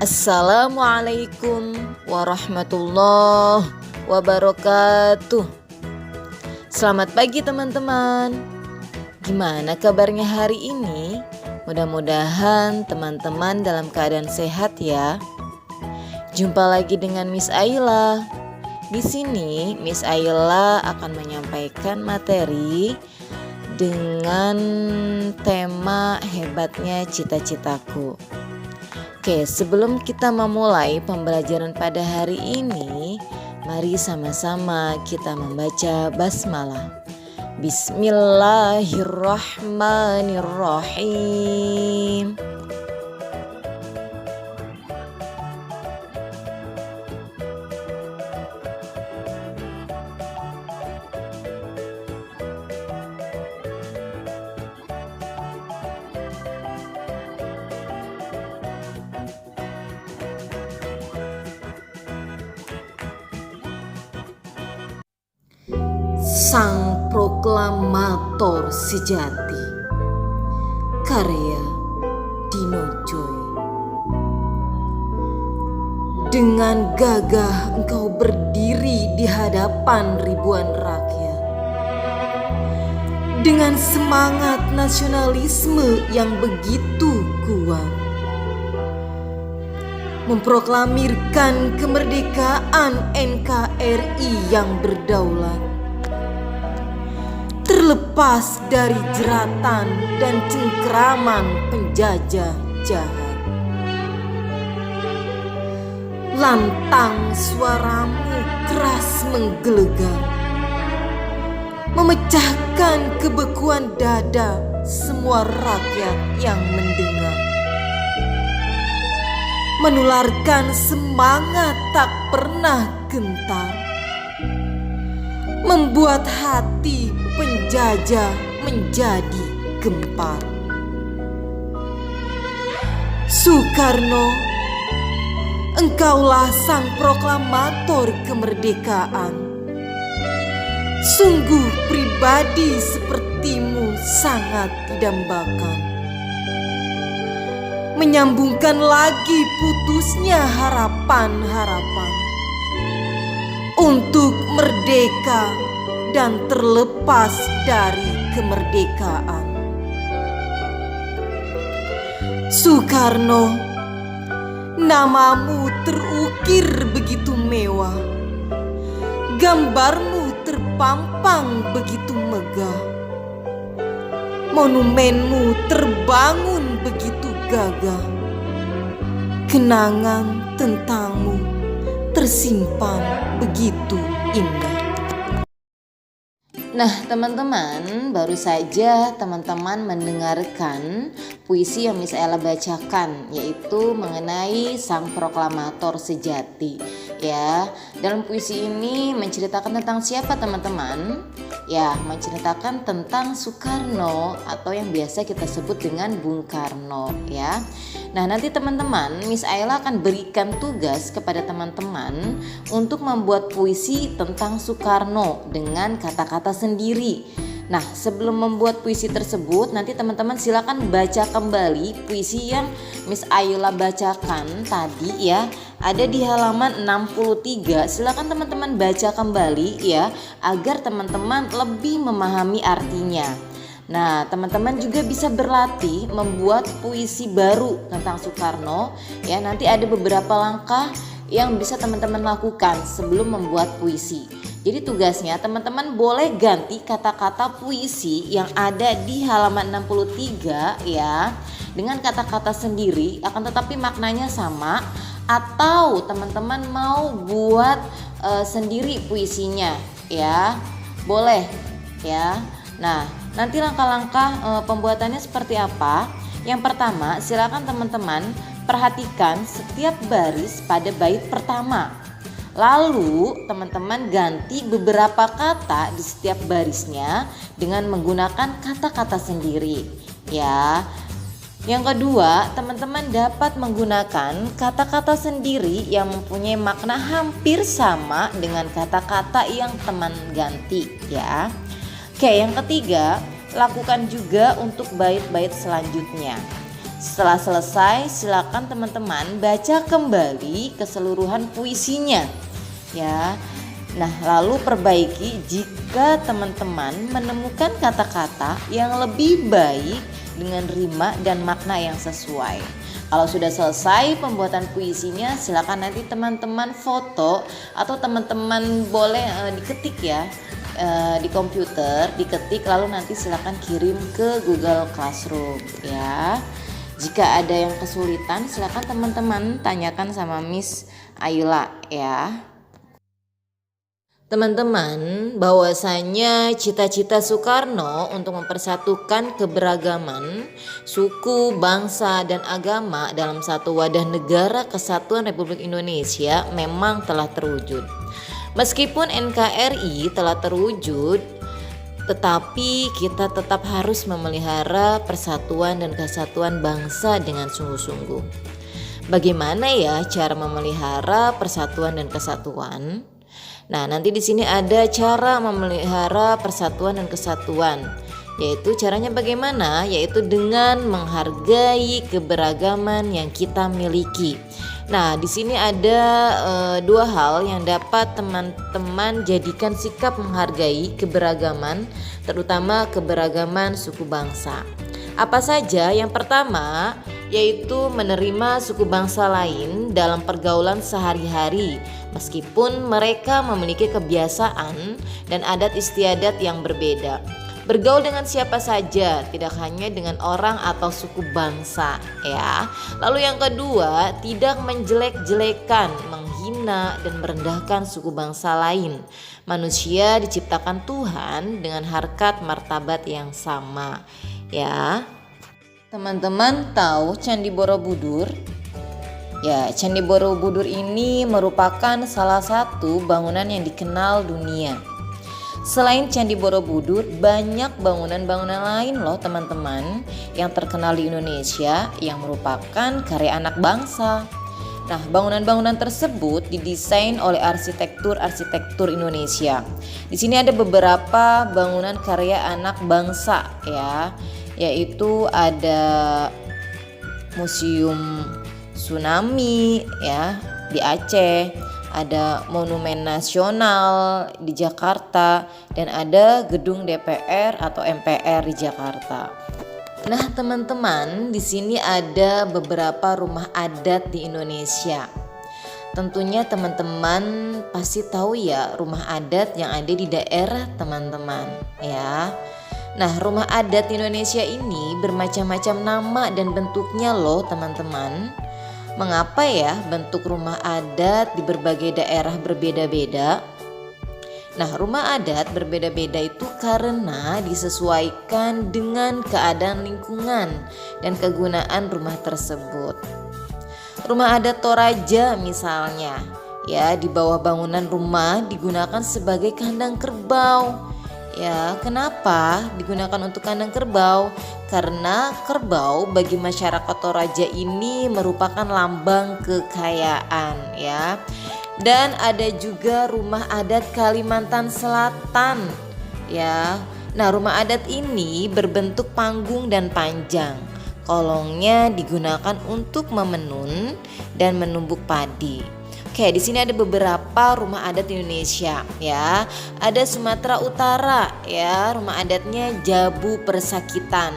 Assalamualaikum warahmatullahi wabarakatuh. Selamat pagi teman-teman. Gimana kabarnya hari ini? Mudah-mudahan teman-teman dalam keadaan sehat ya. Jumpa lagi dengan Miss Ayla. Di sini Miss Ayla akan menyampaikan materi dengan tema hebatnya cita-citaku. Oke, sebelum kita memulai pembelajaran pada hari ini, mari sama-sama kita membaca basmalah. Bismillahirrahmanirrahim. Sang Proklamator Sejati, karya Dino Joy. Dengan gagah engkau berdiri di hadapan ribuan rakyat. Dengan semangat nasionalisme yang begitu kuat, memproklamirkan kemerdekaan NKRI yang berdaulat, terlepas dari jeratan dan cengkeraman penjajah jahat. Lantang suaramu keras menggelegar, memecahkan kebekuan dada semua rakyat yang mendengar, menularkan semangat tak pernah gentar, membuat hati penjajah menjadi gempar. Soekarno, engkaulah sang proklamator kemerdekaan. Sungguh pribadi sepertimu sangat didambakan. Menyambungkan lagi putusnya harapan-harapan untuk merdeka dan terlepas dari kemerdekaan. Soekarno, namamu terukir begitu mewah, gambarmu terpampang begitu megah, monumenmu terbangun begitu gagah, kenangan tentangmu tersimpan begitu indah. Nah teman-teman, baru saja teman-teman mendengarkan puisi yang Miss Ayla bacakan, yaitu mengenai sang proklamator sejati. Ya, dalam puisi ini menceritakan tentang siapa teman-teman? Ya, menceritakan tentang Soekarno atau yang biasa kita sebut dengan Bung Karno ya. Nah nanti teman-teman, Miss Ayla akan berikan tugas kepada teman-teman untuk membuat puisi tentang Soekarno dengan kata-kata sendiri. Nah sebelum membuat puisi tersebut, nanti teman-teman silakan baca kembali puisi yang Miss Ayla bacakan tadi ya. Ada di halaman 63, silakan teman-teman baca kembali ya, agar teman-teman lebih memahami artinya. Nah teman-teman juga bisa berlatih membuat puisi baru tentang Soekarno ya. Nanti ada beberapa langkah yang bisa teman-teman lakukan sebelum membuat puisi. Jadi tugasnya teman-teman boleh ganti kata-kata puisi yang ada di halaman 63 ya dengan kata-kata sendiri, akan tetapi maknanya sama, atau teman-teman mau buat sendiri puisinya ya, boleh ya. Nah nanti langkah-langkah pembuatannya seperti apa? Yang pertama, silakan teman-teman perhatikan setiap baris pada bait pertama. Lalu teman-teman ganti beberapa kata di setiap barisnya dengan menggunakan kata-kata sendiri ya. Yang kedua, teman-teman dapat menggunakan kata-kata sendiri yang mempunyai makna hampir sama dengan kata-kata yang teman ganti ya. Oke, yang ketiga, lakukan juga untuk bait-bait selanjutnya. Setelah selesai, silakan teman-teman baca kembali keseluruhan puisinya ya. Nah, lalu perbaiki jika teman-teman menemukan kata-kata yang lebih baik dengan rima dan makna yang sesuai. Kalau sudah selesai pembuatan puisinya, silakan nanti teman-teman foto atau teman-teman boleh diketik ya di komputer, diketik lalu nanti silakan kirim ke Google Classroom ya. Jika ada yang kesulitan, silakan teman-teman tanyakan sama Miss Ayla ya. Teman-teman, bahwasanya cita-cita Soekarno untuk mempersatukan keberagaman suku, bangsa, dan agama dalam satu wadah negara kesatuan Republik Indonesia memang telah terwujud. Meskipun NKRI telah terwujud, tetapi kita tetap harus memelihara persatuan dan kesatuan bangsa dengan sungguh-sungguh. Bagaimana ya cara memelihara persatuan dan kesatuan? Nah, nanti di sini ada cara memelihara persatuan dan kesatuan. Yaitu caranya bagaimana? Yaitu dengan menghargai keberagaman yang kita miliki. Nah, di sini ada dua hal yang dapat teman-teman jadikan sikap menghargai keberagaman, terutama keberagaman suku bangsa. Apa saja? Yang pertama yaitu menerima suku bangsa lain dalam pergaulan sehari-hari meskipun mereka memiliki kebiasaan dan adat istiadat yang berbeda. Bergaul dengan siapa saja, tidak hanya dengan orang atau suku bangsa ya. Lalu yang kedua, tidak menjelek-jelekan, menghina dan merendahkan suku bangsa lain. Manusia diciptakan Tuhan dengan harkat martabat yang sama ya. Teman-teman tahu Candi Borobudur? Ya, Candi Borobudur ini merupakan salah satu bangunan yang dikenal dunia. Selain Candi Borobudur, banyak bangunan-bangunan lain loh teman-teman yang terkenal di Indonesia yang merupakan karya anak bangsa. Nah, bangunan-bangunan tersebut didesain oleh arsitektur Indonesia. Di sini ada beberapa bangunan karya anak bangsa ya, yaitu ada Museum Tsunami ya di Aceh, ada Monumen Nasional di Jakarta, dan ada gedung DPR atau MPR di Jakarta. Nah, teman-teman, di sini ada beberapa rumah adat di Indonesia. Tentunya teman-teman pasti tahu ya rumah adat yang ada di daerah teman-teman ya. Nah, rumah adat di Indonesia ini bermacam-macam nama dan bentuknya loh teman-teman. Mengapa ya bentuk rumah adat di berbagai daerah berbeda-beda? Nah, rumah adat berbeda-beda itu karena disesuaikan dengan keadaan lingkungan dan kegunaan rumah tersebut. Rumah adat Toraja misalnya, ya di bawah bangunan rumah digunakan sebagai kandang kerbau. Ya, kenapa digunakan untuk kandang kerbau? Karena kerbau bagi masyarakat Toraja ini merupakan lambang kekayaan ya. Dan ada juga rumah adat Kalimantan Selatan ya. Nah, rumah adat ini berbentuk panggung dan panjang. Kolongnya digunakan untuk memenun dan menumbuk padi. Oke, di sini ada beberapa rumah adat di Indonesia ya. Ada Sumatera Utara ya, rumah adatnya Jabu Persakitan.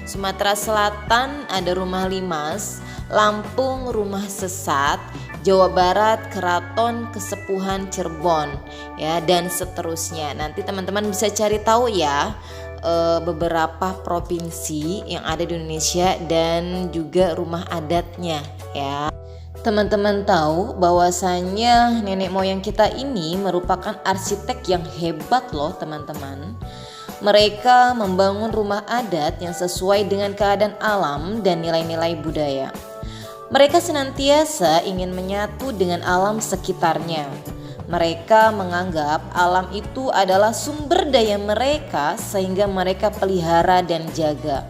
Sumatera Selatan ada Rumah Limas, Lampung Rumah Sesat, Jawa Barat Keraton Kesepuhan Cirebon ya, dan seterusnya. Nanti teman-teman bisa cari tahu ya beberapa provinsi yang ada di Indonesia dan juga rumah adatnya ya. Teman-teman tahu bahwasanya nenek moyang kita ini merupakan arsitek yang hebat loh teman-teman. Mereka membangun rumah adat yang sesuai dengan keadaan alam dan nilai-nilai budaya. Mereka senantiasa ingin menyatu dengan alam sekitarnya. Mereka menganggap alam itu adalah sumber daya mereka sehingga mereka pelihara dan jaga.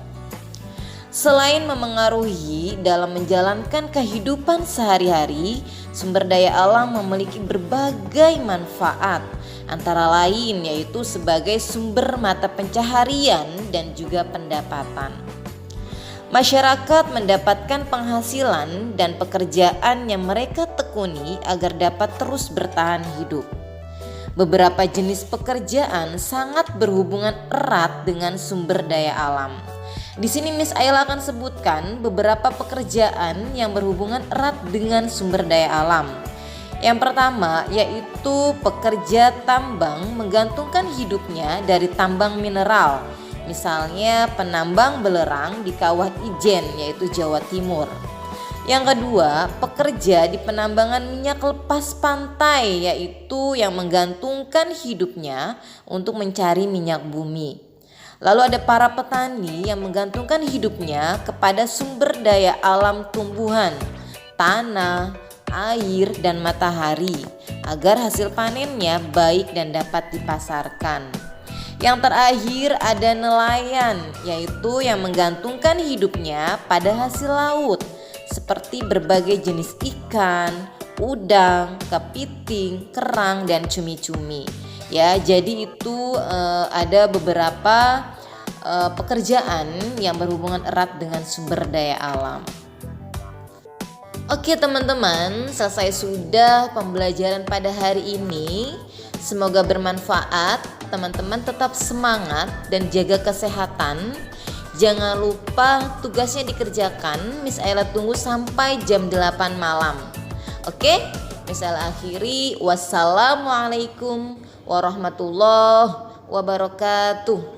Selain memengaruhi dalam menjalankan kehidupan sehari-hari, sumber daya alam memiliki berbagai manfaat, antara lain yaitu sebagai sumber mata pencaharian dan juga pendapatan. Masyarakat mendapatkan penghasilan dan pekerjaan yang mereka tekuni agar dapat terus bertahan hidup. Beberapa jenis pekerjaan sangat berhubungan erat dengan sumber daya alam. Di sini Miss Ayla akan sebutkan beberapa pekerjaan yang berhubungan erat dengan sumber daya alam. Yang pertama yaitu pekerja tambang menggantungkan hidupnya dari tambang mineral. Misalnya penambang belerang di Kawah Ijen yaitu Jawa Timur. Yang kedua, pekerja di penambangan minyak lepas pantai yaitu yang menggantungkan hidupnya untuk mencari minyak bumi. Lalu ada para petani yang menggantungkan hidupnya kepada sumber daya alam tumbuhan, tanah, air, dan matahari agar hasil panennya baik dan dapat dipasarkan. Yang terakhir ada nelayan yaitu yang menggantungkan hidupnya pada hasil laut seperti berbagai jenis ikan, udang, kepiting, kerang, dan cumi-cumi. Ya, jadi itu ada beberapa pekerjaan yang berhubungan erat dengan sumber daya alam. Oke teman-teman, selesai sudah pembelajaran pada hari ini. Semoga bermanfaat. Teman-teman tetap semangat dan jaga kesehatan. Jangan lupa tugasnya dikerjakan. Miss Ayla tunggu sampai jam 8 malam. Oke? Miss Ayla akhiri. Wassalamualaikum warahmatullahi wabarakatuh.